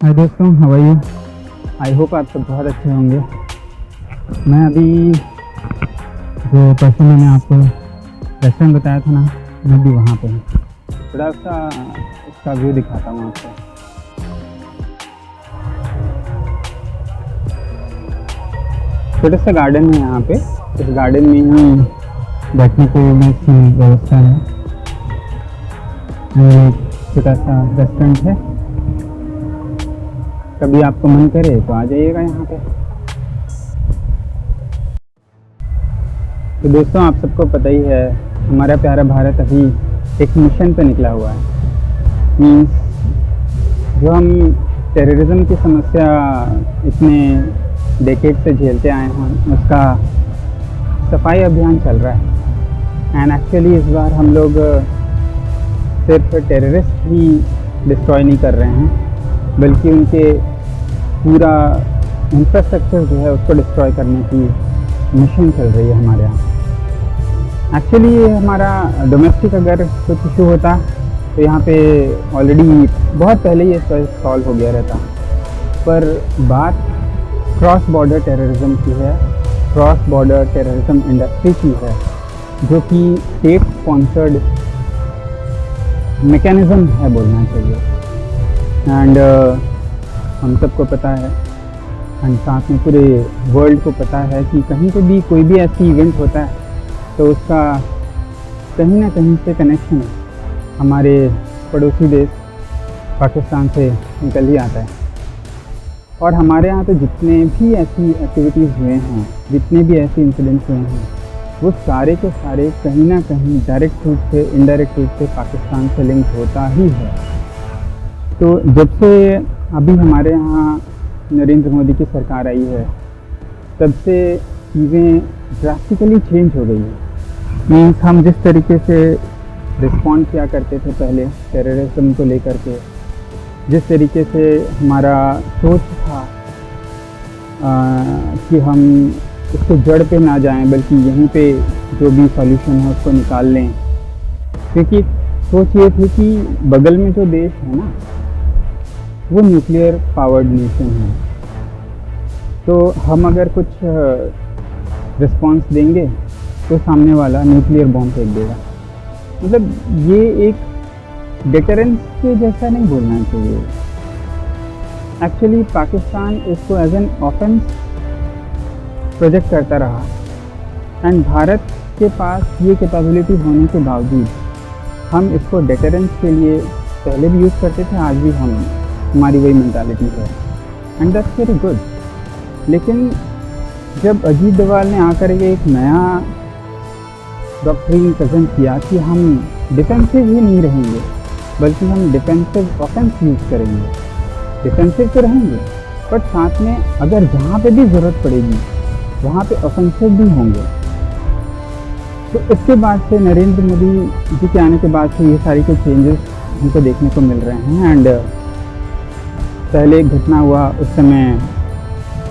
हाय दोस्तों, how are you? I hope आप सब बहुत अच्छे होंगे। मैं अभी जो परसों मैंने आपको रेस्टोरेंट बताया था ना, मैं भी वहाँ पे हूँ। थोड़ा सा उसका व्यू दिखाता हूँ आपको। छोटा सा गार्डन है यहाँ पे। इस गार्डन में ही बैठने की व्यवस्था है। ये एक छोटा सा रेस्टोरेंट है। कभी आपको मन करे तो आ जाइएगा यहाँ पे। तो दोस्तों, आप सबको पता ही है, हमारा प्यारा भारत अभी एक मिशन पे निकला हुआ है। मीन्स जो हम टेररिज्म की समस्या इतने डेकेड से झेलते आए हैं, उसका सफाई अभियान चल रहा है। एंड एक्चुअली इस बार हम लोग सिर्फ टेररिस्ट ही डिस्ट्रॉय नहीं कर रहे हैं, बल्कि उनके पूरा इंफ्रास्ट्रक्चर जो है उसको डिस्ट्रॉय करने की मिशन चल रही है हमारे यहाँ। एक्चुअली ये हमारा डोमेस्टिक अगर कुछ इशू होता तो यहाँ पे ऑलरेडी बहुत पहले ये सॉल्व हो गया रहता, पर बात क्रॉस बॉर्डर टेररिज्म की है। क्रॉस बॉर्डर टेररिज्म इंडस्ट्री की है, जो कि स्टेट स्पॉन्सर्ड मैकेनिज्म है बोलना चाहिए। एंड हम सबको पता है, एंड साथ में पूरे वर्ल्ड को पता है कि कहीं पे भी कोई भी ऐसी इवेंट होता है तो उसका कहीं ना कहीं से कनेक्शन हमारे पड़ोसी देश पाकिस्तान से निकल ही आता है। और हमारे यहाँ तो जितने भी ऐसी एक्टिविटीज़ हुए हैं, जितने भी ऐसे इंसिडेंट्स हुए हैं, वो सारे के सारे कहीं ना कहीं डायरेक्ट रूप से इनडायरेक्ट रूप से पाकिस्तान से लिंक होता ही है। तो जब से अभी हमारे यहाँ नरेंद्र मोदी की सरकार आई है, तब से चीज़ें ड्रास्टिकली चेंज हो गई है। मीन्स हम जिस तरीके से रिस्पॉन्ड किया करते थे पहले टेररिज्म को लेकर के, जिस तरीके से हमारा सोच था कि हम उसको जड़ पे ना जाएं, बल्कि यहीं पे जो भी सॉल्यूशन है उसको निकाल लें। क्योंकि सोच ये थी कि बगल में जो देश है ना, वो न्यूक्लियर पावर्ड नेशन है, तो हम अगर कुछ रिस्पॉन्स देंगे तो सामने वाला न्यूक्लियर बॉम्ब फेंक देगा। मतलब ये एक डिटरेंस के जैसा नहीं बोलना चाहिए। एक्चुअली पाकिस्तान इसको एज एन ऑफेंस प्रोजेक्ट करता रहा, एंड भारत के पास ये कैपेबिलिटी होने के बावजूद हम इसको डिटरेंस के लिए पहले भी यूज़ करते थे, आज भी हमारी वही मेंटालिटी है, एंड दैट्स वेरी गुड। लेकिन जब अजीत डोभाल ने आकर के एक नया डॉक्ट्रिन प्रेजेंट किया कि हम डिफेंसिव ही नहीं रहेंगे, बल्कि हम डिफेंसिव ऑफेंस यूज़ करेंगे। डिफेंसिव तो रहेंगे, बट साथ में अगर जहाँ पे भी ज़रूरत पड़ेगी वहाँ पे ऑफेंसिव भी होंगे। तो इसके बाद से नरेंद्र मोदी जी के आने के बाद से ये सारी के चेंजेस हमको देखने को मिल रहे हैं। एंड पहले एक घटना हुआ, उस समय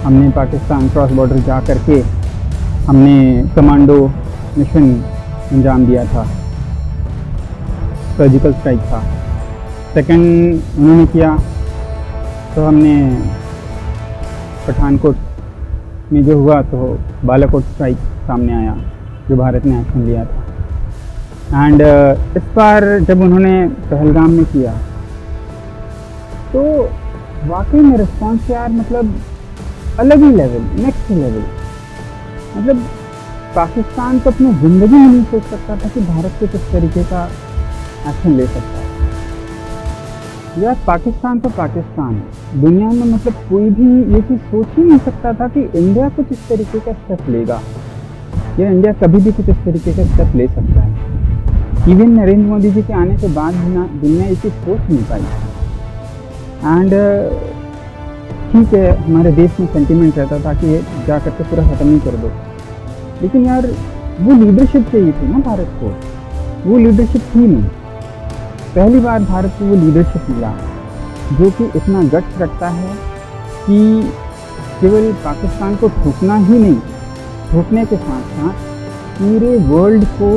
हमने पाकिस्तान क्रॉस बॉर्डर जा कर के हमने कमांडो मिशन अंजाम दिया था, सर्जिकल स्ट्राइक था। सेकंड उन्होंने किया तो हमने पठानकोट में जो हुआ तो बालाकोट स्ट्राइक सामने आया, जो भारत ने एक्शन लिया था। एंड इस बार जब उन्होंने पहलगाम में किया तो वाकई में रिस्पॉन्स यार मतलब अलग ही लेवल, नेक्स्ट लेवल। मतलब पाकिस्तान तो अपनी ज़िंदगी में नहीं सोच सकता था कि भारत को किस तरीके का एक्शन ले सकता है। यार पाकिस्तान तो पाकिस्तान, दुनिया में मतलब कोई भी ये चीज़ सोच ही नहीं सकता था कि इंडिया कुछ इस तरीके का स्टेप लेगा, या इंडिया कभी भी कुछ इस तरीके का स्टेप ले सकता है। इवन नरेंद्र मोदी जी के आने के बाद दुनिया ये चीज़ सोच नहीं पाई। एंड ठीक है, हमारे देश में सेंटीमेंट रहता था कि जा करके पूरा ख़त्म ही कर दो, लेकिन यार वो लीडरशिप चाहिए थी ना भारत को, वो लीडरशिप थी नहीं। पहली बार भारत को वो लीडरशिप मिला जो कि इतना गट्स रखता है कि केवल पाकिस्तान को ठोकना ही नहीं, ठोकने के साथ साथ पूरे वर्ल्ड को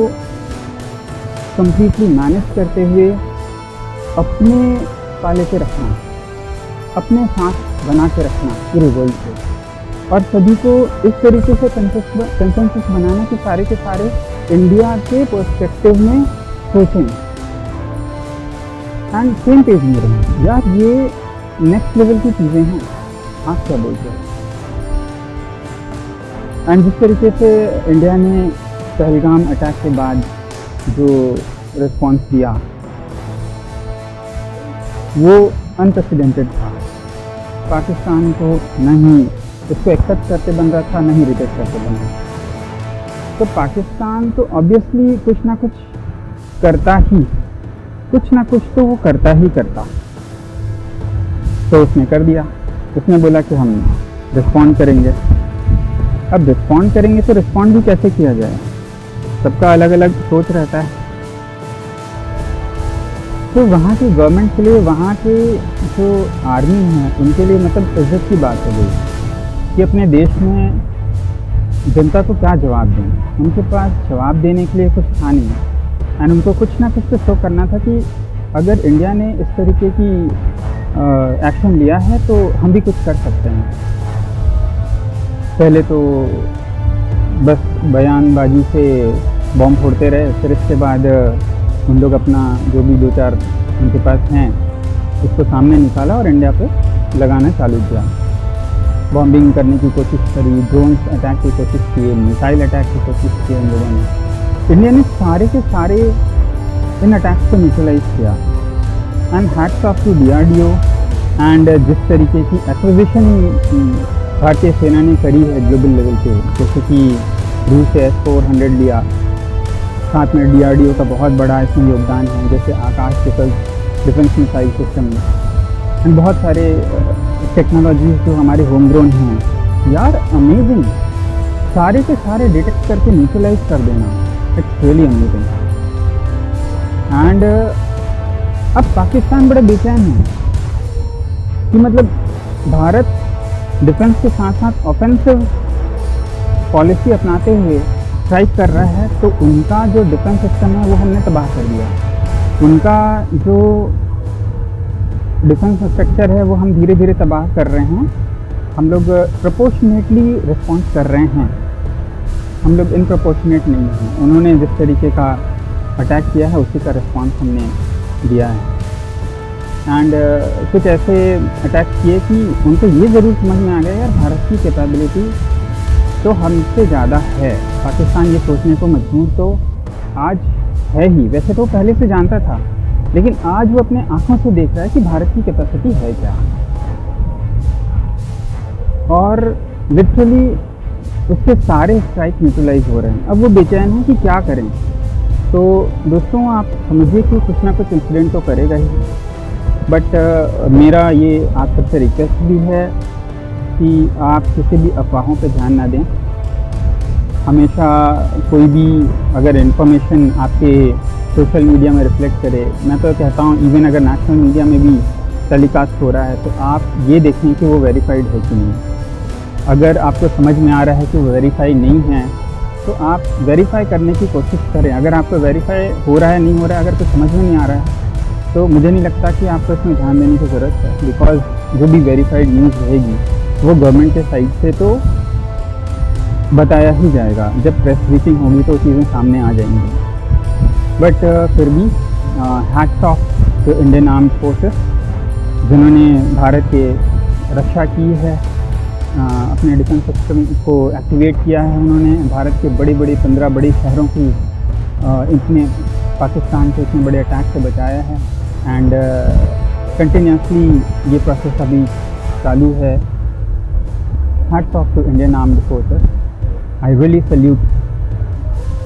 कंप्लीटली मैनेज करते हुए अपने पाले पे रखना, अपने साथ बना के रखना पूरे वर्ल्ड से, और सभी को इस तरीके से कंसेंसस बनाना कि सारे के सारे इंडिया के पर्सपेक्टिव में सोचें एंड सेम पेज में रहें। यार ये नेक्स्ट लेवल की चीज़ें हैं, आप क्या बोलते हैं? एंड जिस तरीके से इंडिया ने पहलगाम अटैक के बाद जो रिस्पॉन्स दिया वो अनप्रेसिडेंटेड था। पाकिस्तान को नहीं इसको एक्सेप्ट करते बन रहा था, नहीं रिजेक्ट करते बन रहा था। तो पाकिस्तान तो ऑब्वियसली कुछ ना कुछ करता ही, कुछ ना कुछ तो वो करता ही करता। तो उसने कर दिया, उसने बोला कि हम रिस्पॉन्ड करेंगे। अब रिस्पॉन्ड करेंगे तो रिस्पॉन्ड भी कैसे किया जाए, सबका अलग अलग सोच रहता है। तो वहाँ की गवर्नमेंट के लिए, वहाँ के जो आर्मी है उनके लिए मतलब इज्जत की बात हो गई कि अपने देश में जनता को क्या जवाब दें। उनके पास जवाब देने के लिए कुछ था नहीं, एंड उनको कुछ ना कुछ तो शो करना था कि अगर इंडिया ने इस तरीके की एक्शन लिया है तो हम भी कुछ कर सकते हैं। पहले तो बस बयानबाजी से बॉम्ब फोड़ते रहे, फिर इसके बाद उन लोग अपना जो भी दो चार उनके पास हैं उसको सामने निकाला और इंडिया पे लगाना चालू किया। बॉम्बिंग करने की कोशिश करी, ड्रोन्स अटैक की कोशिश की, मिसाइल अटैक की कोशिश की इन लोगों ने। इंडिया ने सारे के सारे इन अटैक्स को न्यूट्रलाइज किया। And hats off to DRDO and जिस तरीके की एक्विजिशन भारतीय सेना ने करी है ग्लोबल लेवल पे, जैसे कि रूस से S-400 लिया, साथ में DRDO का बहुत बड़ा इसमें योगदान है, जैसे आकाश डिफेंस मिसाइल सिस्टम में, एंड बहुत सारे टेक्नोलॉजीज जो हमारे होम ग्रोन हैं। यार अमेजिंग, सारे के सारे डिटेक्ट करके न्यूट्रलाइज कर देना, इट्स रियली अमेजिंग। एंड अब पाकिस्तान बड़ा बेचैन है कि मतलब भारत डिफेंस के साथ साथ ऑफेंसिव पॉलिसी अपनाते हुए स्ट्राइक कर रहा है, तो उनका जो डिफेंस सिस्टम है वो हमने तबाह कर दिया। उनका जो डिफेंस स्ट्रक्चर है वो हम धीरे धीरे तबाह कर रहे हैं। हम लोग प्रोपोर्शनेटली रिस्पॉन्स कर रहे हैं, हम लोग इनप्रोपोर्शनेट नहीं हैं। उन्होंने जिस तरीके का अटैक किया है उसी का रिस्पॉन्स हमने दिया है। एंड कुछ ऐसे अटैक किए कि उनको ये ज़रूर समझ में आ गया यार भारत की कैपेबिलिटी तो हमसे ज़्यादा है। पाकिस्तान ये सोचने को मजबूर तो आज है ही, वैसे तो पहले से जानता था, लेकिन आज वो अपने आंखों से देख रहा है कि भारत की कैपेसिटी है क्या। और लिटरली उसके सारे स्ट्राइक न्यूट्रलाइज हो रहे हैं। अब वो बेचैन है कि क्या करें। तो दोस्तों आप समझिए कि कुछ ना कुछ इंसिडेंट तो करेगा ही, बट मेरा ये आप सबसे रिक्वेस्ट भी है कि आप किसी भी अफवाहों पे ध्यान ना दें। हमेशा कोई भी अगर इन्फॉर्मेशन आपके सोशल मीडिया में रिफ्लेक्ट करे, मैं तो कहता हूँ इवन अगर नेशनल मीडिया में भी टेलीकास्ट हो रहा है तो आप ये देखें कि वो वेरीफाइड है कि नहीं। अगर आपको समझ में आ रहा है कि वो वेरीफाई नहीं है तो आप वेरीफाई करने की कोशिश करें। अगर आपको वेरीफाई हो रहा है नहीं हो रहा है, अगर कुछ समझ में नहीं आ रहा है तो मुझे नहीं लगता कि आपको इसमें ध्यान देने की ज़रूरत है, बिकॉज जो भी वेरीफाइड न्यूज़ रहेगी वो गवर्नमेंट के साइड से तो बताया ही जाएगा। जब प्रेस ब्रीफिंग होगी तो चीज़ें सामने आ जाएंगी। बट फिर भी hats off to Indian armed forces जिन्होंने भारत के रक्षा की है, अपने डिफेंस सिस्टम को एक्टिवेट किया है। उन्होंने भारत के बड़े बड़े 15 बड़े शहरों की इतने पाकिस्तान के इतने बड़े अटैक से बचाया है। एंड कंटिन्यूसली ये प्रोसेस अभी चालू है। Hats off to Indian armed forces, I really salute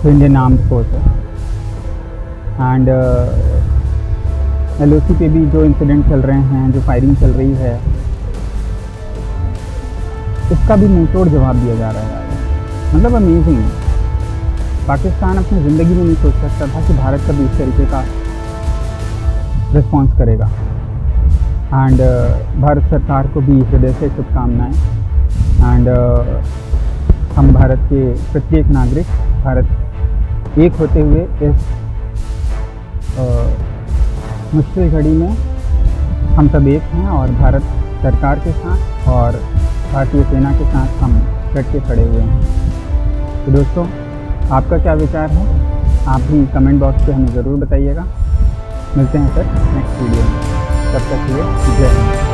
to Indian armed forces. And LOC पे भी जो इंसिडेंट चल रहे हैं, जो फायरिंग चल रही है, इसका भी मुंहतोड़ जवाब दिया जा रहा है। मतलब अमेजिंग। पाकिस्तान अपनी ज़िंदगी में नहीं सोच सकता था कि भारत कभी इस तरीके का रिस्पॉन्स करेगा। एंड भारत सरकार को भी हृदय से शुभकामनाएँ। एंड हम भारत के प्रत्येक नागरिक, भारत एक होते हुए इस मुश्किल घड़ी में हम सब एक हैं और भारत सरकार के साथ और भारतीय सेना के साथ हम डट के खड़े हुए हैं। तो दोस्तों, आपका क्या विचार है, आप भी कमेंट बॉक्स पे हमें ज़रूर बताइएगा। मिलते हैं सर नेक्स्ट वीडियो में, तब तक के लिए जय हिंद।